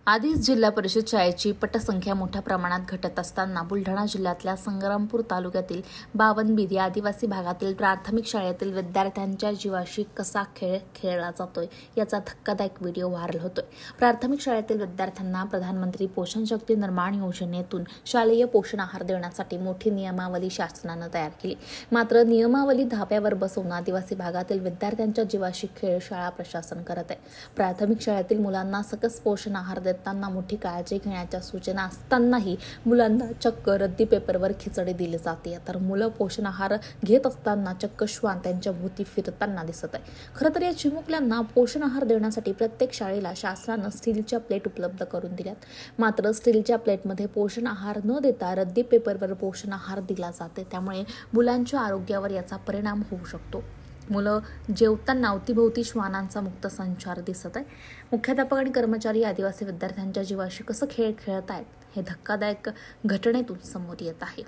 आधीच जिल्हा परिषद शाळेची पटसंख्या मोठ्या प्रमाणात घटत असताना बुलढाणा जिल्ह्यातल्या संग्रामपूर तालुक्यातील बावनबीर या आदिवासी भागातील प्राथमिक शाळेतील विद्यार्थ्यांच्या जीवाशी कसा खेळ खेळला जातोय याचा धक्कादायक व्हिडिओ व्हायरल होतोय। प्राथमिक शाळेतील विद्यार्थ्यांना प्रधानमंत्री पोषण शक्ती निर्माण योजनेतून शालेय पोषण आहार देण्यासाठी मोठी नियमावली शासनाने तयार केली। मात्र नियमावली धाब्यावर बसवून आदिवासी भागातील विद्यार्थ्यांच्या जीवाशी खेळ शाळा प्रशासन करत आहे। प्राथमिक शाळेतील मुलांना सकस पोषण आहार देताना मोठी काळजी घेण्याच्या सूचना असतानाही मुलांना चक्क रद्दी पेपरवर खिचडी दिली जाते, तर मुलं पोषण आहार घेत असताना चक्क श्वान त्यांच्या भोवती फिरताना दिसत आहे। खरं तर या चिमुकल्यांना पोषण आहार देण्यासाठी प्रत्येक शाळेला शासनाने स्टीलच्या प्लेट उपलब्ध करून दिल्यात। मात्र स्टीलच्या प्लेटमध्ये पोषण आहार न देता रद्दी पेपरवर पोषण आहार दिला जाते, त्यामुळे मुलांच्या आरोग्यावर याचा परिणाम होऊ शकतो। मुलं जेवताना अवतीभोवती श्वानांचा मुक्त संचार दिसत आहे। मुख्याध्यापक आणि कर्मचारी आदिवासी विद्यार्थ्यांच्या जीवाशी कसं खेळ खेळत आहेत हे धक्कादायक घटनेतून समोर येत आहे।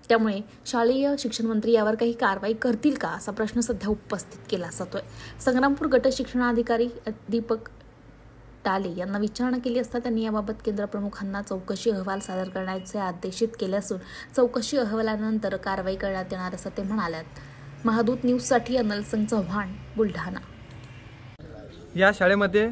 त्यामुळे शालेय शिक्षण मंत्री यावर काही कारवाई करतील का असा प्रश्न सध्या उपस्थित केला जातोय। संग्रामपूर गट शिक्षणाधिकारी दीपक टाले यांना विचारणा केली असता त्यांनी याबाबत केंद्र प्रमुखांना चौकशी अहवाल सादर करण्याचे आदेशित केले असून चौकशी अहवालानंतर कारवाई करण्यात येणार असं ते म्हणाल्यात। महादूत न्यूजसाठी अनल सिंग चव्हाण, बुलढाणा। या शाळेमध्ये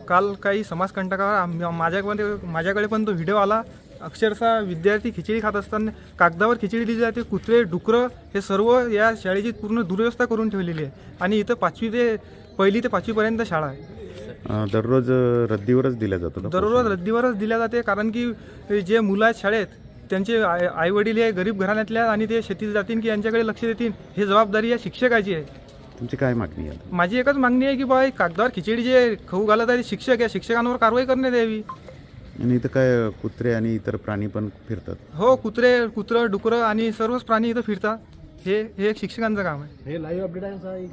काल काही समाजकंटकावर माझ्याकडे पण तो व्हिडिओ आला। अक्षरशः विद्यार्थी खिचडी खात असताना कागदावर खिचडी दिली जाते। कुत्रे डुकरं हे सर्व या शाळेची पूर्ण दुर्व्यवस्था करून ठेवलेली आहे आणि इथं पहिली ते 5वी पर्यंत शाळा आहे। दररोज रद्दीवरच दिला जातो। दररोज रद्दीवरच दिल्या जाते, कारण की जे मुलं आहेत शाळेत त्यांचे आई वडील हे गरीब घराण्यातल्या आणि ते शेतीत जातील की यांच्याकडे लक्ष देतील हे जबाबदारी या शिक्षकाची आहे। तुमची काय मागणी आहे? माझी एकच मागणी आहे की बाई कागदावर खिचडी जे खाऊ घालत आहे शिक्षक या शिक्षकांवर कारवाई करण्यात यावी। आणि इथं काय कुत्रे आणि इतर प्राणी पण फिरतात? हो, कुत्रं डुकरं आणि सर्वच प्राणी इथं फिरतात। हे एक शिक्षकांचं काम आहे। हे लाईव्ह अपडेट आहे।